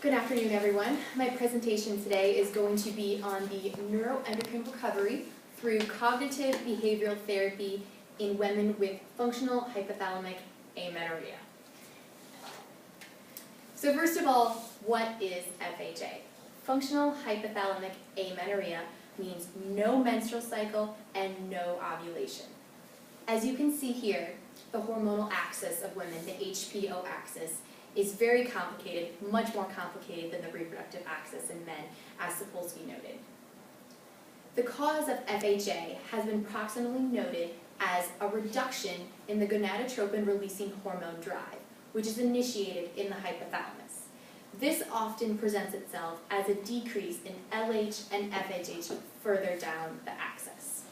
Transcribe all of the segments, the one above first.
Good afternoon, everyone. My presentation today is going to be on the neuroendocrine recovery through cognitive behavioral therapy in women with functional hypothalamic amenorrhea. So first of all, what is FHA? Functional hypothalamic amenorrhea means no menstrual cycle and no ovulation. As you can see here, the hormonal axis of women, the HPO axis, is very complicated, much more complicated than the reproductive axis in men, as Sapolsky noted. The cause of FHA has been proximately noted as a reduction in the gonadotropin-releasing hormone drive, which is initiated in the hypothalamus. This often presents itself as a decrease in LH and FHH further down the axis.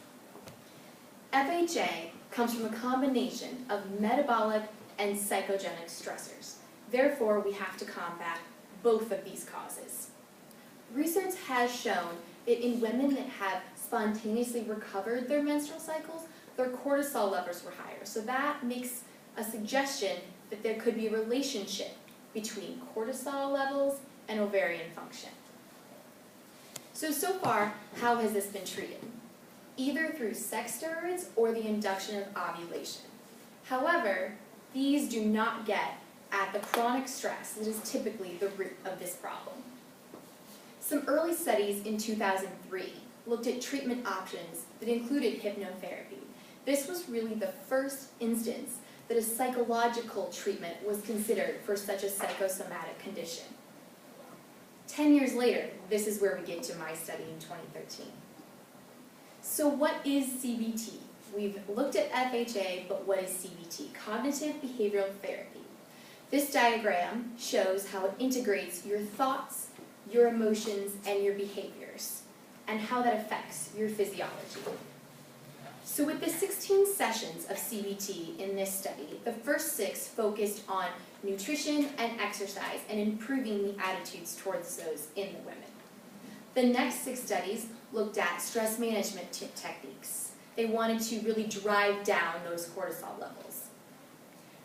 FHA comes from a combination of metabolic and psychogenic stressors. Therefore, we have to combat both of these causes. Research has shown that in women that have spontaneously recovered their menstrual cycles, their cortisol levels were higher. So that makes a suggestion that there could be a relationship between cortisol levels and ovarian function. So far, how has this been treated? Either through sex steroids or the induction of ovulation. However, these do not get at the chronic stress that is typically the root of this problem. Some early studies in 2003 looked at treatment options that included hypnotherapy. This was really the first instance that a psychological treatment was considered for such a psychosomatic condition. 10 years later, this is where we get to my study in 2013. So what is CBT? We've looked at FHA, but what is CBT? Cognitive Behavioral Therapy. This diagram shows how it integrates your thoughts, your emotions, and your behaviors, and how that affects your physiology. So with the 16 sessions of CBT in this study, the first 6 focused on nutrition and exercise and improving the attitudes towards those in the women. The next 6 studies looked at stress management techniques. They wanted to really drive down those cortisol levels.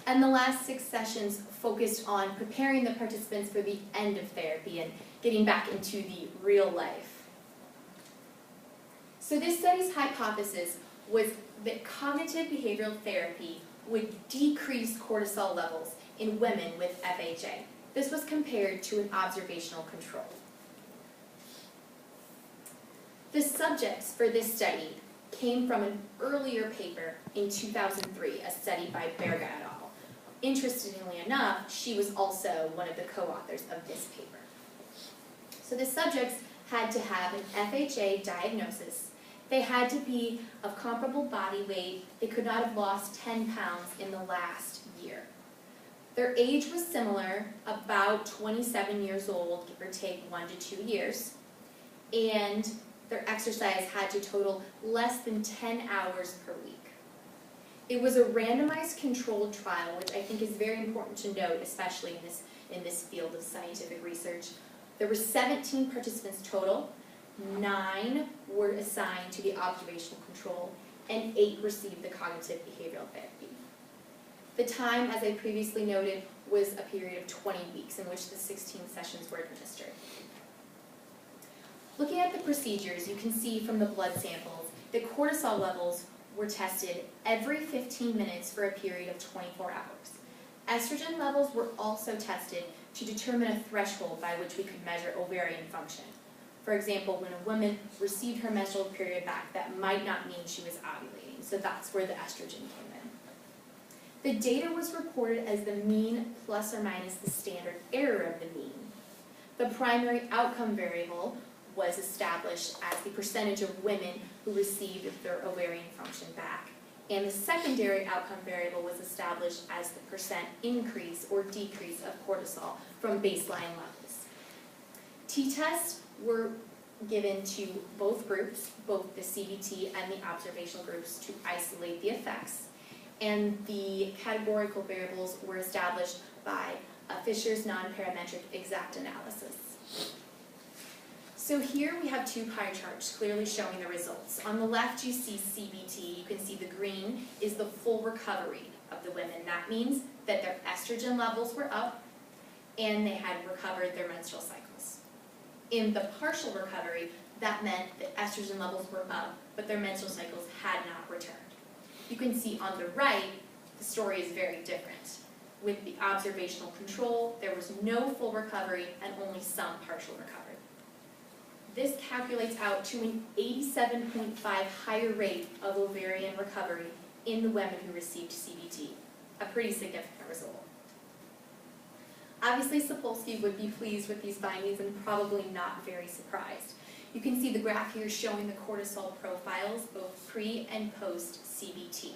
And the last 6 sessions focused on preparing the participants for the end of therapy and getting back into the real life. So this study's hypothesis was that cognitive behavioral therapy would decrease cortisol levels in women with FHA. This was compared to an observational control. The subjects for this study came from an earlier paper in 2003, a study by Berga et al. Interestingly enough, she was also one of the co-authors of this paper. So the subjects had to have an FHA diagnosis. They had to be of comparable body weight. They could not have lost 10 pounds in the last year. Their age was similar, about 27 years old, give or take 1 to 2 years. And their exercise had to total less than 10 hours per week. It was a randomized controlled trial, which I think is very important to note, especially in this field of scientific research. There were 17 participants total, 9 were assigned to the observational control, and 8 received the cognitive behavioral therapy. The time, as I previously noted, was a period of 20 weeks in which the 16 sessions were administered. Looking at the procedures, you can see from the blood samples that cortisol levels were tested every 15 minutes for a period of 24 hours. Estrogen levels were also tested to determine a threshold by which we could measure ovarian function. For example, when a woman received her menstrual period back, that might not mean she was ovulating, so that's where the estrogen came in. The data was reported as the mean plus or minus the standard error of the mean. The primary outcome variable was established as the percentage of women who received their ovarian function back. And the secondary outcome variable was established as the percent increase or decrease of cortisol from baseline levels. T-tests were given to both groups, both the CBT and the observational groups, to isolate the effects. And the categorical variables were established by a Fisher's non-parametric exact analysis. So here we have 2 pie charts clearly showing the results. On the left you see CBT. You can see the green is the full recovery of the women. That means that their estrogen levels were up and they had recovered their menstrual cycles. In the partial recovery, that meant that estrogen levels were up, but their menstrual cycles had not returned. You can see on the right, the story is very different. With the observational control, there was no full recovery and only some partial recovery. This calculates out to an 87.5 higher rate of ovarian recovery in the women who received CBT, a pretty significant result. Obviously, Sapolsky would be pleased with these findings and probably not very surprised. You can see the graph here showing the cortisol profiles, both pre and post CBT.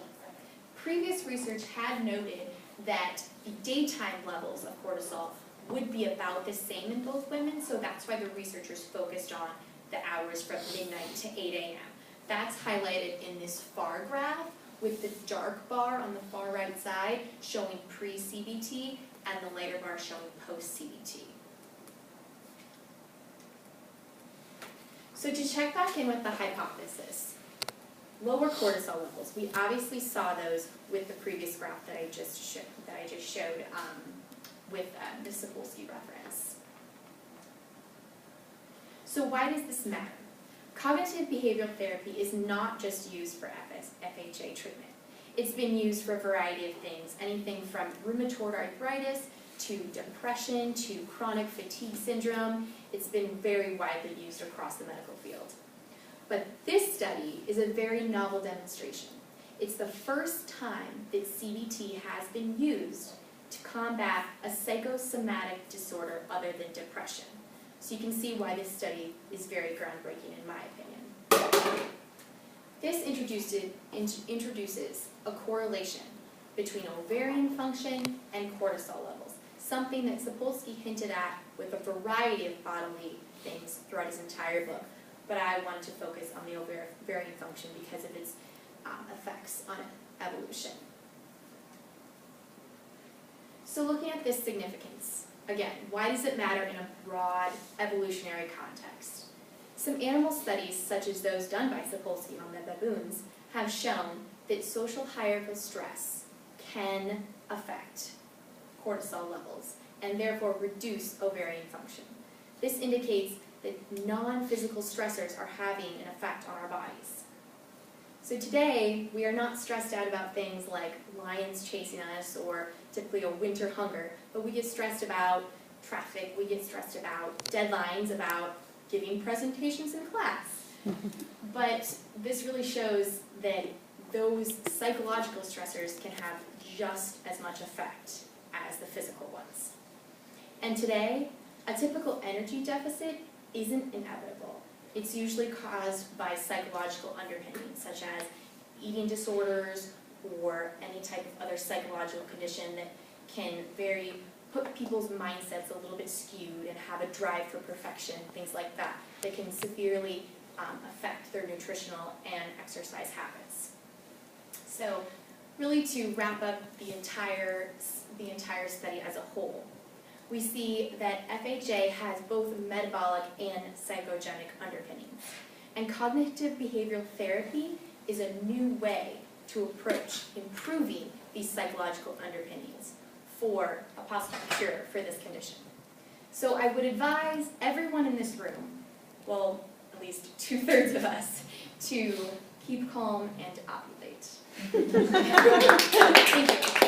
Previous research had noted that the daytime levels of cortisol would be about the same in both women, so that's why the researchers focused on the hours from midnight to 8 a.m. That's highlighted in this far graph with the dark bar on the far right side showing pre-CBT and the lighter bar showing post-CBT. So to check back in with the hypothesis, lower cortisol levels, we obviously saw those with the previous graph that I just showed with the Sapolsky reference. So why does this matter? Cognitive behavioral therapy is not just used for FHA treatment. It's been used for a variety of things, anything from rheumatoid arthritis to depression to chronic fatigue syndrome. It's been very widely used across the medical field. But this study is a very novel demonstration. It's the first time that CBT has been used to combat a psychosomatic disorder other than depression. So you can see why this study is very groundbreaking in my opinion. This introduces a correlation between ovarian function and cortisol levels, something that Sapolsky hinted at with a variety of bodily things throughout his entire book. But I wanted to focus on the ovarian function because of its effects on evolution. So looking at this significance, again, why does it matter in a broad evolutionary context? Some animal studies, such as those done by Sapolsky on the baboons, have shown that social hierarchical stress can affect cortisol levels and therefore reduce ovarian function. This indicates that non-physical stressors are having an effect on our bodies. So today, we are not stressed out about things like lions chasing us or typically a winter hunger, but we get stressed about traffic, we get stressed about deadlines, about giving presentations in class. But this really shows that those psychological stressors can have just as much effect as the physical ones. And today, a typical energy deficit isn't inevitable. It's usually caused by psychological underpinnings, such as eating disorders or any type of other psychological condition that can put people's mindsets a little bit skewed and have a drive for perfection, things like that, that can severely affect their nutritional and exercise habits. So really to wrap up the entire study as a whole, we see that FHA has both metabolic and psychogenic underpinnings. And cognitive behavioral therapy is a new way to approach improving these psychological underpinnings for a possible cure for this condition. So I would advise everyone in this room, well, at least 2/3 of us, to keep calm and ovulate. Thank you.